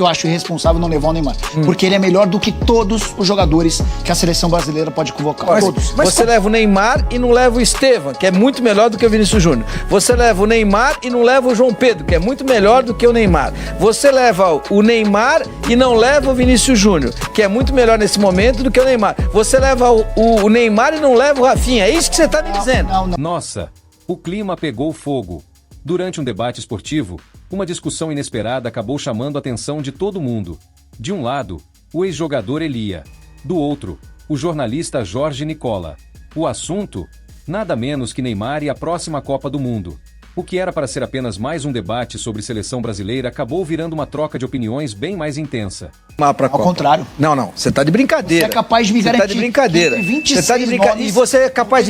que eu acho irresponsável não levar o Neymar? Porque ele é melhor do que todos os jogadores que a seleção brasileira pode convocar. Todos. Mas você leva o Neymar e não leva o Estevam, que é muito melhor do que o Vinícius Júnior. Você leva o Neymar e não leva o João Pedro, que é muito melhor do que o Neymar. Você leva o Neymar e não leva o Vinícius Júnior, que é muito melhor nesse momento do que o Neymar. Você leva o Neymar e não leva o Rafinha. É isso que você está me dizendo. Nossa, o clima pegou fogo. Durante um debate esportivo, uma discussão inesperada acabou chamando a atenção de todo mundo. De um lado, o ex-jogador Elia. Do outro, o jornalista Jorge Nicola. O assunto? Nada menos que Neymar e a próxima Copa do Mundo. O que era para ser apenas mais um debate sobre seleção brasileira acabou virando uma troca de opiniões bem mais intensa. Ao contrário. Não, você tá de brincadeira. Você é capaz de me garantir. Você tá de brincadeira. Você tá de brincadeira. E você é capaz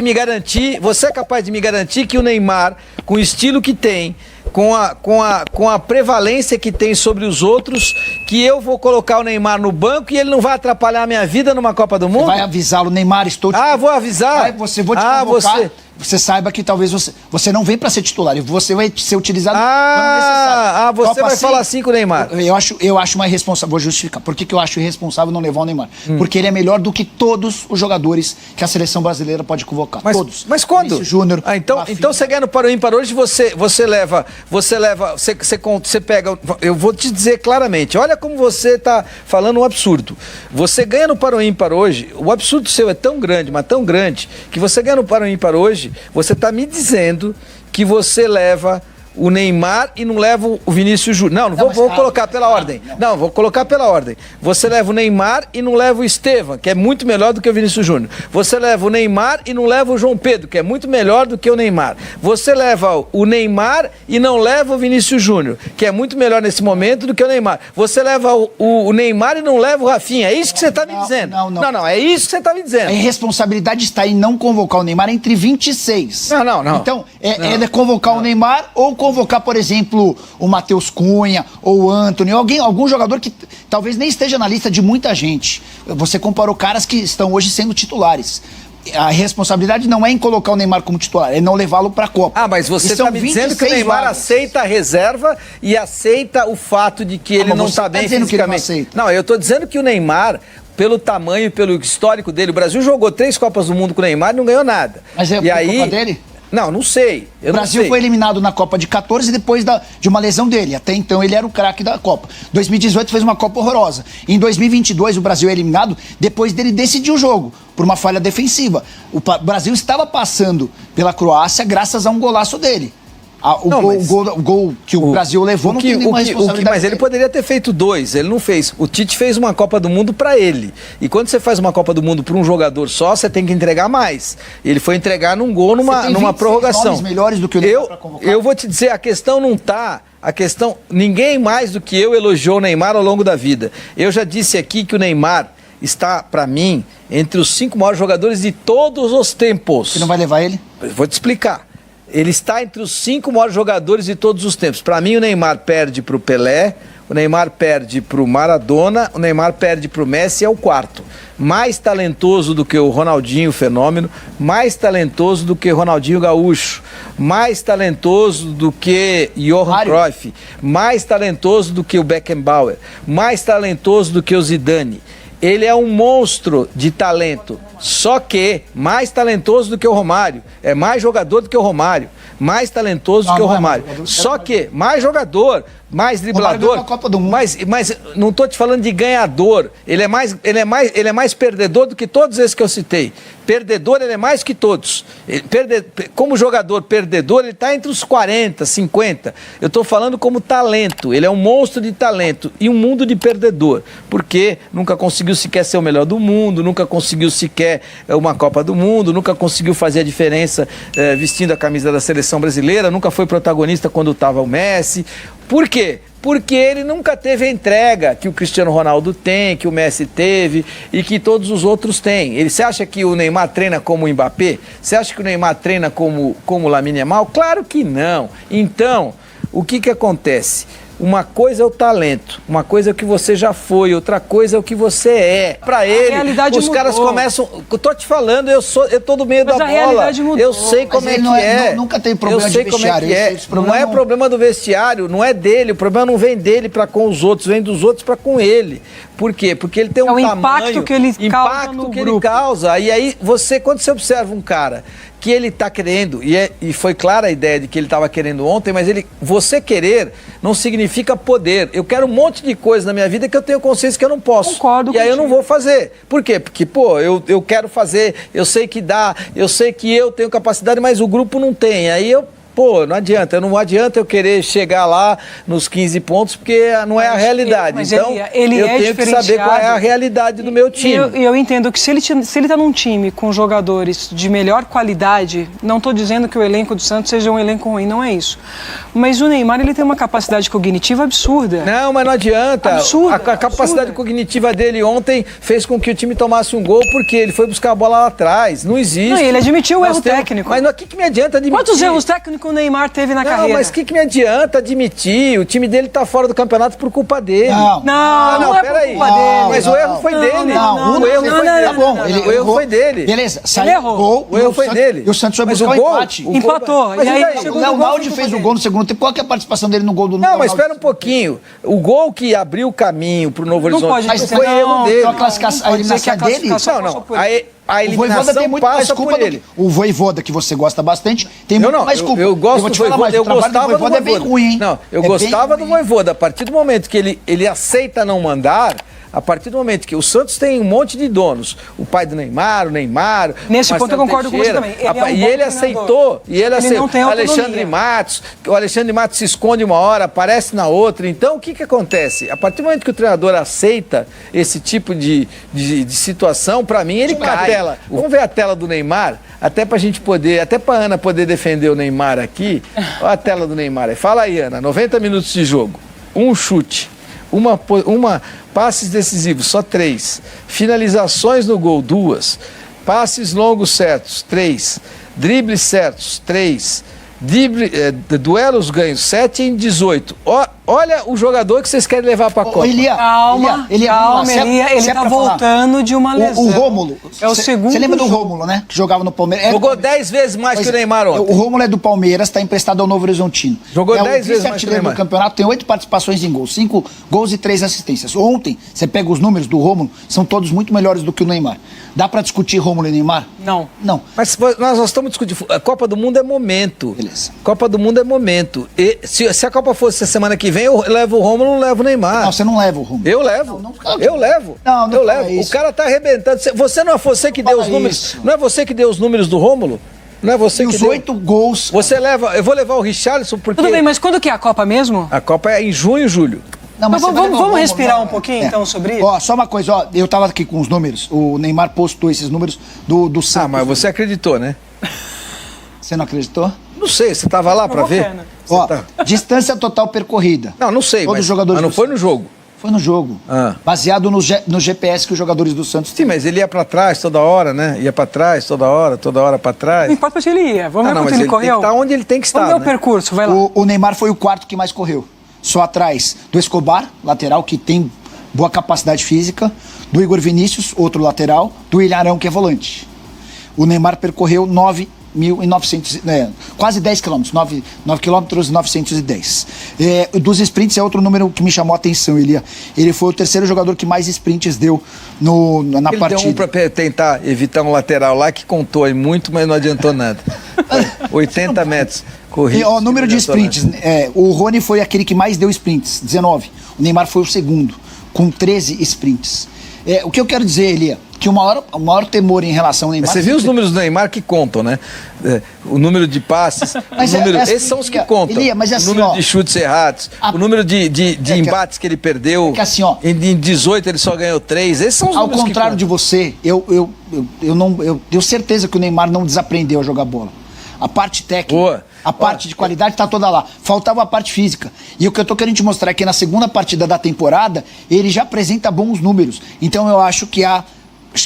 de me garantir, que o Neymar, com o estilo que tem, com a prevalência que tem sobre os outros, que eu vou colocar o Neymar no banco e ele não vai atrapalhar a minha vida numa Copa do Mundo? Você vai avisá-lo, Neymar, estou te... vou avisar? Vou te convocar. Você saiba que talvez você não vem para ser titular, e você vai ser utilizado quando necessário. Você Copa vai falar assim com o Neymar. Eu acho uma irresponsável. Vou justificar. Por que eu acho irresponsável não levar o Neymar? Porque ele é melhor do que todos os jogadores que a seleção brasileira pode convocar. Todos. Mas quando? Vinícius Júnior. Então você ganha no Para o Ímpar hoje, você pega. Eu vou te dizer claramente. Olha como você está falando um absurdo. Você ganha no Para o Ímpar hoje. O absurdo seu é tão grande, mas tão grande, que você ganha no Para o Ímpar hoje. Você está me dizendo que você leva o Neymar e não leva o Vinícius Júnior. Vou colocar pela ordem. Não, vou colocar pela ordem. Você leva o Neymar e não leva o Estevam, que é muito melhor do que o Vinícius Júnior. Você leva o Neymar e não leva o João Pedro, que é muito melhor do que o Neymar. Você leva o Neymar e não leva o Vinícius Júnior, que é muito melhor nesse momento do que o Neymar. Você leva o Neymar e não leva o Rafinha. É isso que você está me dizendo. Não, é isso que você está me dizendo. A irresponsabilidade está em não convocar o Neymar entre 26. Não. Então, é convocar o Neymar ou convocar, por exemplo, o Matheus Cunha ou o Antony, algum jogador que talvez nem esteja na lista de muita gente. Você comparou caras que estão hoje sendo titulares. A responsabilidade não é em colocar o Neymar como titular, é não levá-lo para a Copa. Mas você está me dizendo que o Neymar aceita a reserva e aceita o fato de que ele não está bem fisicamente. Não, eu estou dizendo que o Neymar, pelo tamanho e pelo histórico dele, o Brasil jogou 3 Copas do Mundo com o Neymar e não ganhou nada. Mas é a culpa dele? Não sei. O Brasil foi eliminado na Copa de 14 depois de uma lesão dele. Até então ele era o craque da Copa. 2018 fez uma Copa horrorosa. Em 2022 o Brasil é eliminado depois dele decidir o jogo, por uma falha defensiva. O Brasil estava passando pela Croácia graças a um golaço dele. O gol que o Brasil levou não tem nenhuma responsabilidade. Mas ele poderia ter feito 2, ele não fez. O Tite fez uma Copa do Mundo para ele. E quando você faz uma Copa do Mundo para um jogador só, você tem que entregar mais. Ele foi entregar num gol, numa prorrogação. Melhores do que o Neymar para convocar. Eu vou te dizer, a questão não tá... Ninguém mais do que eu elogiou o Neymar ao longo da vida. Eu já disse aqui que o Neymar está, para mim, entre os 5 maiores jogadores de todos os tempos. Você não vai levar ele? Eu vou te explicar. Ele está entre os 5 maiores jogadores de todos os tempos. Para mim, o Neymar perde para o Pelé, o Neymar perde para o Maradona, o Neymar perde para o Messi, é o 4º. Mais talentoso do que o Ronaldinho Fenômeno, mais talentoso do que Ronaldinho Gaúcho, mais talentoso do que Johan Cruyff, mais talentoso do que o Beckenbauer, mais talentoso do que o Zidane. Ele é um monstro de talento, só que mais talentoso do que o Romário, é mais jogador do que o Romário, mais talentoso do que o Romário, só que mais jogador, mais driblador, mas não estou te falando de ganhador, ele é mais perdedor do que todos esses que eu citei. Perdedor, ele é mais que todos. Como jogador perdedor, ele está entre os 40, 50. Eu estou falando como talento. Ele é um monstro de talento e um mundo de perdedor. Porque nunca conseguiu sequer ser o melhor do mundo, nunca conseguiu sequer uma Copa do Mundo, nunca conseguiu fazer a diferença vestindo a camisa da seleção brasileira, nunca foi protagonista quando estava o Messi. Por quê? Porque ele nunca teve a entrega que o Cristiano Ronaldo tem, que o Messi teve e que todos os outros têm. Você acha que o Neymar treina como o Mbappé? Você acha que o Neymar treina como o Lamine Yamal? Claro que não. Então, o que acontece? Uma coisa é o talento, uma coisa é o que você já foi, outra coisa é o que você é. Pra ele, os caras começam... Eu tô te falando, eu tô do meio da bola. Eu sei como é que é. Nunca tem problema de vestiário. Não é problema do vestiário, não é dele. O problema não vem dele pra com os outros, vem dos outros pra com ele. Por quê? Porque ele tem um tamanho... impacto que ele causa no grupo. E aí, quando você observa um cara que ele está querendo, e foi clara a ideia de que ele estava querendo ontem, mas você querer não significa poder. Eu quero um monte de coisa na minha vida que eu tenho consciência que eu não posso. Concordo e aí eu não vou fazer. Por quê? Porque, eu quero fazer, eu sei que dá, eu sei que eu tenho capacidade, mas o grupo não tem. Aí não adianta eu querer chegar lá nos 15 pontos, porque não é a realidade. Então, eu tenho que saber qual é a realidade do meu time. Eu entendo que se ele está num time com jogadores de melhor qualidade, não estou dizendo que o elenco do Santos seja um elenco ruim, não é isso. Mas o Neymar, ele tem uma capacidade cognitiva absurda. Não, mas não adianta. Absurda, a capacidade cognitiva dele ontem fez com que o time tomasse um gol, porque ele foi buscar a bola lá atrás. Não existe. Não, ele admitiu o erro técnico. Mas o que me adianta admitir? Quantos erros técnicos o Neymar teve na carreira? Não, mas o que me adianta admitir? O time dele tá fora do campeonato por culpa dele. Não é por culpa dele. Mas o erro foi dele. O erro foi dele. Tá bom, o erro foi dele. Beleza, saiu o gol. O erro foi dele. E o Santos foi buscar o empate. Empatou. E aí, o Ronaldo fez o gol no segundo tempo. Qual que é a participação dele no gol do Ronaldo? Não, mas espera um pouquinho. O gol que abriu o caminho pro Novo Horizonte foi erro dele. A eliminação dele? Não. A eliminação passa por ele. O Vojvoda, que você gosta bastante, tem muito mais culpa. Eu gosto do Vojvoda. Eu gostava do Vojvoda. É bem ruim, hein? Não, eu gostava do Vojvoda. A partir do momento que ele aceita não mandar, a partir do momento que o Santos tem um monte de donos, o pai do Neymar, o Neymar... Nesse ponto eu concordo com você também. Ele aceitou, Alexandre Matos, o Alexandre Matos se esconde uma hora, aparece na outra. Então, o que acontece? A partir do momento que o treinador aceita esse tipo de situação, pra mim, ele cai. Vamos ver a tela do Neymar, até pra gente poder, até pra Ana poder defender o Neymar aqui. Olha a tela do Neymar. Fala aí, Ana, 90 minutos de jogo, um chute, uma passes decisivos, só 3. Finalizações no gol, 2. Passes longos certos, 3. Dribles certos, 3. Duelos ganhos, 7 em 18. Olha o jogador que vocês querem levar pra Copa. Calma, ele tá voltando de uma lesão. O Rômulo. É o segundo. Você lembra do Rômulo, né? Que jogava no Palmeiras. Jogou 10 vezes mais que o Neymar ontem. O Rômulo é do Palmeiras, está emprestado ao Novo Horizontino. Jogou 10 vezes mais que o Neymar. No campeonato, tem 8 participações em gols, 5 gols e 3 assistências. Ontem, você pega os números do Rômulo, são todos muito melhores do que o Neymar. Dá pra discutir Rômulo e Neymar? Não. Mas nós estamos discutindo. A Copa do Mundo é momento. Beleza. Copa do Mundo é momento. E se a Copa fosse a semana que vem, eu levo o Rômulo, não levo o Neymar. Não, você não leva o Rômulo. Eu levo. Eu levo. Eu levo. O cara tá arrebentando. Não é você que deu os números. Não é você que deu os números do Rômulo? Não é você que deu? 8 gols. Você leva. Eu vou levar o Richarlison porque. Tudo bem, mas quando que é a Copa mesmo? A Copa é em junho e julho. Não, mas vamos respirar um pouquinho, então, sobre isso? Só uma coisa, eu tava aqui com os números, o Neymar postou esses números do Santos. Mas você acreditou, né? Você não acreditou? Não sei, você tava lá pra ver? Distância total percorrida. Não sei, mas não foi no jogo. Foi no jogo. Baseado no GPS que os jogadores do Santos têm. Sim, mas ele ia pra trás toda hora, né? Ia pra trás toda hora pra trás. Não importa se ele ia. Vamos ver quanto ele correu. Tem que estar onde ele tem que estar. Vamos ver o percurso, vai lá. O Neymar foi o quarto que mais correu. Só atrás do Escobar, lateral, que tem boa capacidade física, do Igor Vinícius, outro lateral, do Ilharão, que é volante. O Neymar percorreu 9.900, quase 10 quilômetros, 9 quilômetros 910. Dos sprints é outro número que me chamou a atenção. Ele foi o terceiro jogador que mais sprints deu na partida. Ele deu um para tentar evitar um lateral lá que contou aí muito, mas não adiantou nada. 80 metros. O número de sprints, o Rony foi aquele que mais deu sprints, 19. O Neymar foi o segundo, com 13 sprints. O que eu quero dizer, Elia, que o maior temor em relação ao Neymar... Mas você viu os números do Neymar que contam, né? O número de passes, esses são os que contam. Elia, mas assim, o número de chutes errados, o número de embates que ele perdeu. Em 18 ele só ganhou 3. Esses são os números que contam. Ao contrário de você, eu tenho certeza que o Neymar não desaprendeu a jogar bola. A parte técnica, a parte de qualidade está toda lá. Faltava a parte física. E o que eu tô querendo te mostrar é que na segunda partida da temporada, ele já apresenta bons números. Então eu acho que há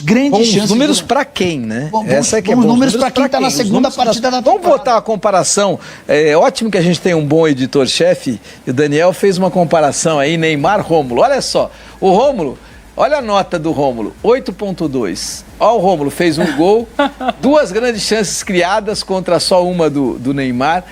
grandes Bons chances. números para quem, né? Essa é que é bons bons números para quem está na Os segunda números partida da Vamos temporada. botar a comparação. É ótimo que a gente tem um bom editor-chefe. E o Daniel fez uma comparação aí, Neymar-Rômulo. Olha só, o Rômulo, olha a nota do Rômulo, 8.2. Ó, o Rômulo fez um gol, 2 grandes chances criadas contra só uma do Neymar.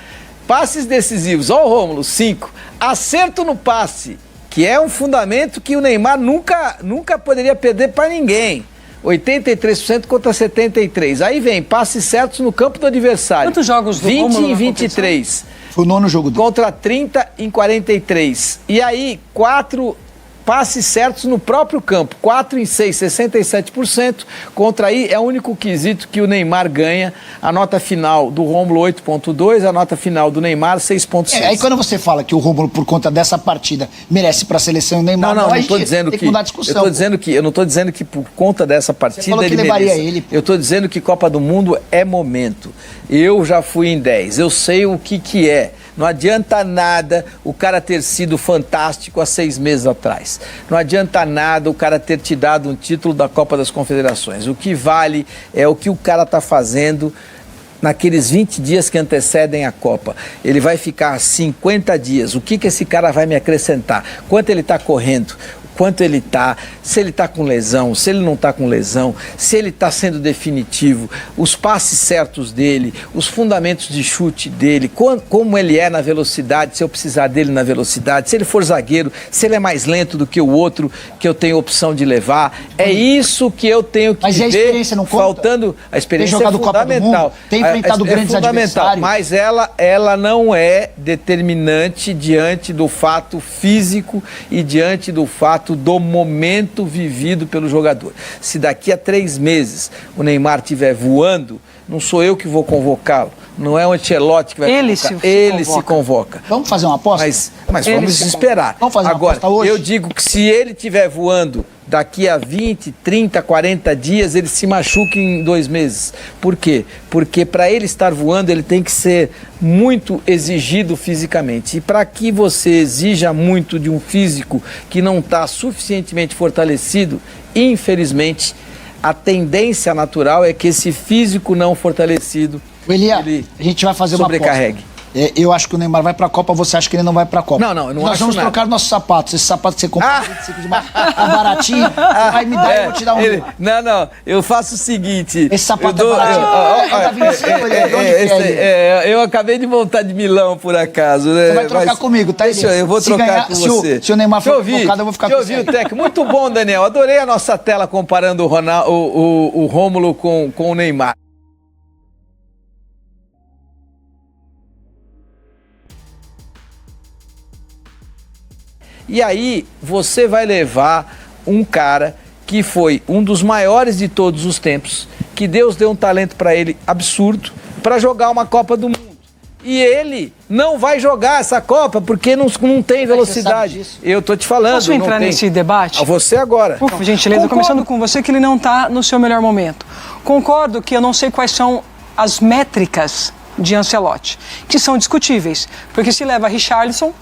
Passes decisivos, ó o Rômulo, 5. Acerto no passe, que é um fundamento que o Neymar nunca poderia perder para ninguém. 83% contra 73%. Aí vem passes certos no campo do adversário. Quantos jogos do 20 Rômulo em na 23. Foi o 9º jogo dele. Contra 30 em 43. E aí, 4 passes certos no próprio campo. 4 em 6, 67%. Contra aí é o único quesito que o Neymar ganha. A nota final do Rômulo 8.2, a nota final do Neymar 6.6. Aí quando você fala que o Rômulo, por conta dessa partida, merece para a seleção e o Neymar Não a estou gente dizendo tem que. mudar a discussão. Eu não estou dizendo que por conta dessa partida falou que ele levaria mereça. ele. Eu estou dizendo que Copa do Mundo é momento. Eu já fui em 10. Eu sei o que é. Não adianta nada o cara ter sido fantástico há 6 meses atrás. Não adianta nada o cara ter te dado um título da Copa das Confederações. O que vale é o que o cara está fazendo naqueles 20 dias que antecedem a Copa. Ele vai ficar 50 dias. O que esse cara vai me acrescentar? Quanto ele está correndo? Quanto ele está, se ele está com lesão, se ele não está com lesão, se ele está sendo definitivo, os passes certos dele, os fundamentos de chute dele, como ele é na velocidade, se eu precisar dele na velocidade, se ele for zagueiro, se ele é mais lento do que o outro que eu tenho opção de levar. É isso que eu tenho que ver. Mas e a experiência não conta? Faltando, a experiência Tem jogado é Copa do fundamental. Mundo, tem enfrentado grandes adversários. Mas ela não é determinante diante do fato físico e diante do fato do momento vivido pelo jogador. Se daqui a 3 meses o Neymar estiver voando, não sou eu que vou convocá-lo, não é o Ancelotti que vai convocar. Ele se convoca. Vamos fazer uma aposta? Mas vamos esperar. Vamos fazer uma Agora, aposta hoje? eu digo que se ele estiver voando daqui a 20, 30, 40 dias, ele se machuca em 2 meses. Por quê? Porque para ele estar voando, ele tem que ser muito exigido fisicamente. E para que você exija muito de um físico que não está suficientemente fortalecido, infelizmente, a tendência natural é que esse físico não fortalecido Elia, ele a gente vai fazer uma aposta. sobrecarregue. Eu acho que o Neymar vai pra Copa, você acha que ele não vai pra Copa? Não, eu não Nós acho vamos nada. trocar nossos sapatos. Esse sapato que você comprou 25 de marca, tá baratinho, você vai me dar e eu vou te dar um. Não, eu faço o seguinte. Esse sapato é baratinho. Eu acabei de voltar de Milão, por acaso. Né? Você vai trocar comigo, tá? Eu vou trocar com você. Se o Neymar for convocado, eu vou ficar com você. Técnico. Muito bom, Daniel. Adorei a nossa tela comparando o Rômulo com o Neymar. E aí você vai levar um cara que foi um dos maiores de todos os tempos, que Deus deu um talento para ele absurdo, para jogar uma Copa do Mundo. E ele não vai jogar essa Copa porque não tem velocidade. Eu tô te falando. Posso entrar nesse debate? Você agora. Por gentileza, começando com você, que ele não está no seu melhor momento. Concordo que eu não sei quais são as métricas de Ancelotti, que são discutíveis. Porque se leva Richarlison,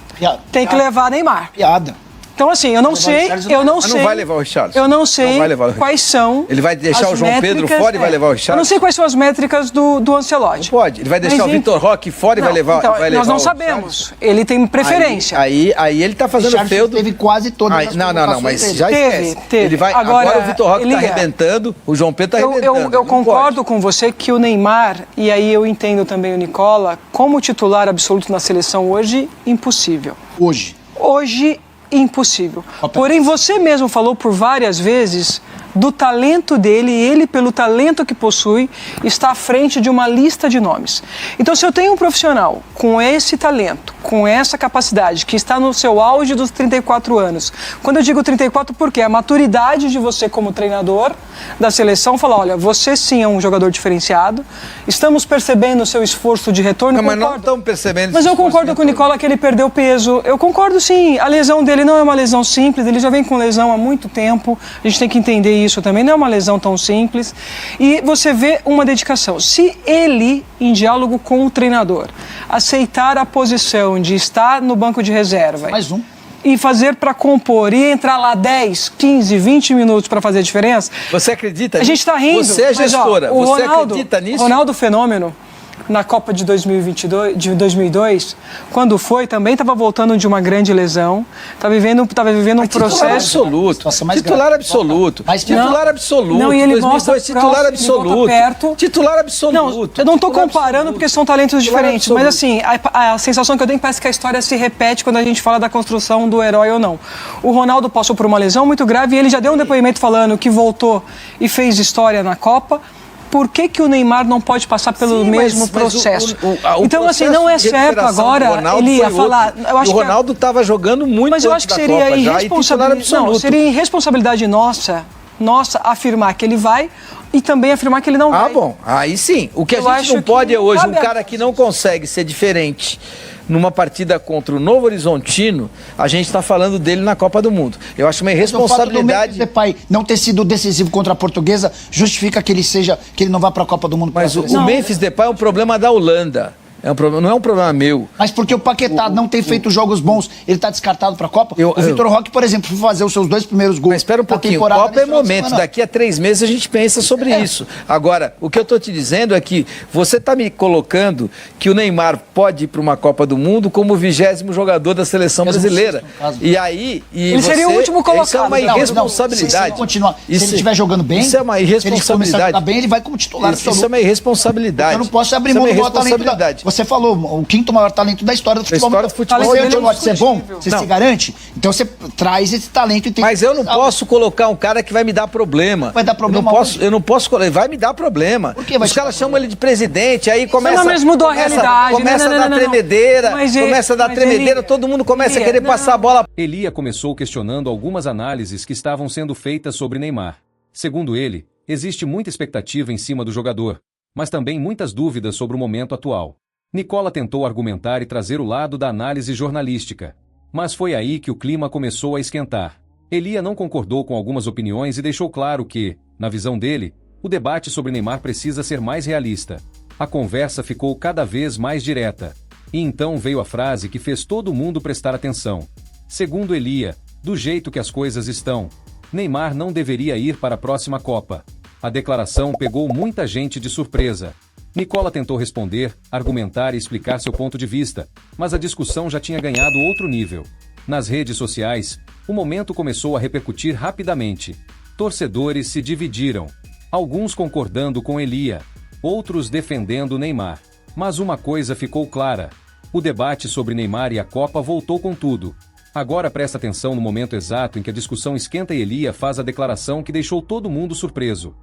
tem que levar Neymar. Piada. Então, assim, eu não sei. Não vai levar o Richarlison. Eu não sei quais são. Ele vai deixar o João Pedro fora e vai levar o Richarlison? Eu não sei quais são as métricas do Ancelotti. Não pode. Ele vai deixar o Vitor Roque fora e vai levar. Então, vai nós levar não sabemos. Ele tem preferência. Aí ele tá fazendo feudo. Teve quase todas as Não, mas dele. já esquece. Teve. Ele vai, agora o Vitor Roque tá arrebentando, o João Pedro tá arrebentando. Eu concordo com você que o Neymar, e aí eu entendo também o Nicola, como titular absoluto na seleção hoje, impossível. Hoje, impossível. Porém, você mesmo falou por várias vezes do talento dele, e ele, pelo talento que possui, está à frente de uma lista de nomes. Então, se eu tenho um profissional com esse talento, com essa capacidade, que está no seu auge dos 34 anos, quando eu digo 34, porque a maturidade de você como treinador da seleção fala, olha, você sim é um jogador diferenciado, estamos percebendo o seu esforço de retorno. Mas não estamos percebendo. Mas eu concordo com o Nicola que ele perdeu peso, eu concordo sim, a lesão dele não é uma lesão simples, ele já vem com lesão há muito tempo, a gente tem que entender isso também, não é uma lesão tão simples, e você vê uma dedicação. Se ele, em diálogo com o treinador, aceitar a posição de estar no banco de reserva, Mais um. e fazer para compor e entrar lá 10, 15, 20 minutos para fazer a diferença. Você acredita nisso? A gente está rindo. Você é gestora, Mas, ó, você acredita nisso? Ronaldo Fenômeno, na Copa de 2002, quando foi, também estava voltando de uma grande lesão, estava vivendo um processo... Titular absoluto. Titular absoluto. Não, e ele 2002, mostra titular absoluto. Perto. Titular absoluto. Não, eu não estou comparando porque são talentos diferentes, mas assim, a sensação que eu tenho parece que a história se repete quando a gente fala da construção do herói ou não. O Ronaldo passou por uma lesão muito grave e ele já deu um depoimento falando que voltou e fez história na Copa. Por que o Neymar não pode passar pelo mesmo processo? Então, assim, não é certo agora ele ia falar... O Ronaldo estava jogando muito mas eu acho que seria irresponsabilidade nossa afirmar que ele vai e também afirmar que ele não vai. Ah, bom. Aí sim. O que a gente não pode é hoje, um cara que não consegue ser diferente numa partida contra o Novo Horizontino, a gente está falando dele na Copa do Mundo. Eu acho uma irresponsabilidade. O Depay não ter sido decisivo contra a Portuguesa justifica que ele não vá para a Copa do Mundo. Mas o Memphis Depay é um problema da Holanda. Não é um problema meu. Mas porque o Paquetá não tem feito jogos bons, ele tá descartado pra Copa? O Vitor Roque, por exemplo, foi fazer os seus 2 primeiros gols. Mas espera um pouquinho, Copa é momento. Daqui a 3 meses a gente pensa sobre isso. Agora, o que eu tô te dizendo é que você tá me colocando que o Neymar pode ir para uma Copa do Mundo como o 20º jogador da seleção brasileira. E aí... ele seria o último colocado. Isso é uma irresponsabilidade. Se ele estiver jogando bem, isso é uma irresponsabilidade. Se ele começar a jogar bem, ele vai como titular. Isso é uma irresponsabilidade. Eu não posso abrir mão do maior talento. Você falou, o 5º maior talento da história do futebol. Você é bom? Você se garante? Então você traz esse talento e tem. Mas eu não posso colocar um cara que vai me dar problema. Vai dar problema. Eu não posso. Vai me dar problema. Por que os caras chamam ele de presidente, aí começa. Mas mudou a realidade. Começa a dar tremedeira. Começa a dar tremedeira, todo mundo começa a querer passar a bola. Elia começou questionando algumas análises que estavam sendo feitas sobre Neymar. Segundo ele, existe muita expectativa em cima do jogador, mas também muitas dúvidas sobre o momento atual. Nicola tentou argumentar e trazer o lado da análise jornalística. Mas foi aí que o clima começou a esquentar. Elia não concordou com algumas opiniões e deixou claro que, na visão dele, o debate sobre Neymar precisa ser mais realista. A conversa ficou cada vez mais direta. E então veio a frase que fez todo mundo prestar atenção. Segundo Elia, do jeito que as coisas estão, Neymar não deveria ir para a próxima Copa. A declaração pegou muita gente de surpresa. Nicola tentou responder, argumentar e explicar seu ponto de vista, mas a discussão já tinha ganhado outro nível. Nas redes sociais, o momento começou a repercutir rapidamente. Torcedores se dividiram, alguns concordando com Elia, outros defendendo Neymar. Mas uma coisa ficou clara: o debate sobre Neymar e a Copa voltou com tudo. Agora presta atenção no momento exato em que a discussão esquenta e Elia faz a declaração que deixou todo mundo surpreso.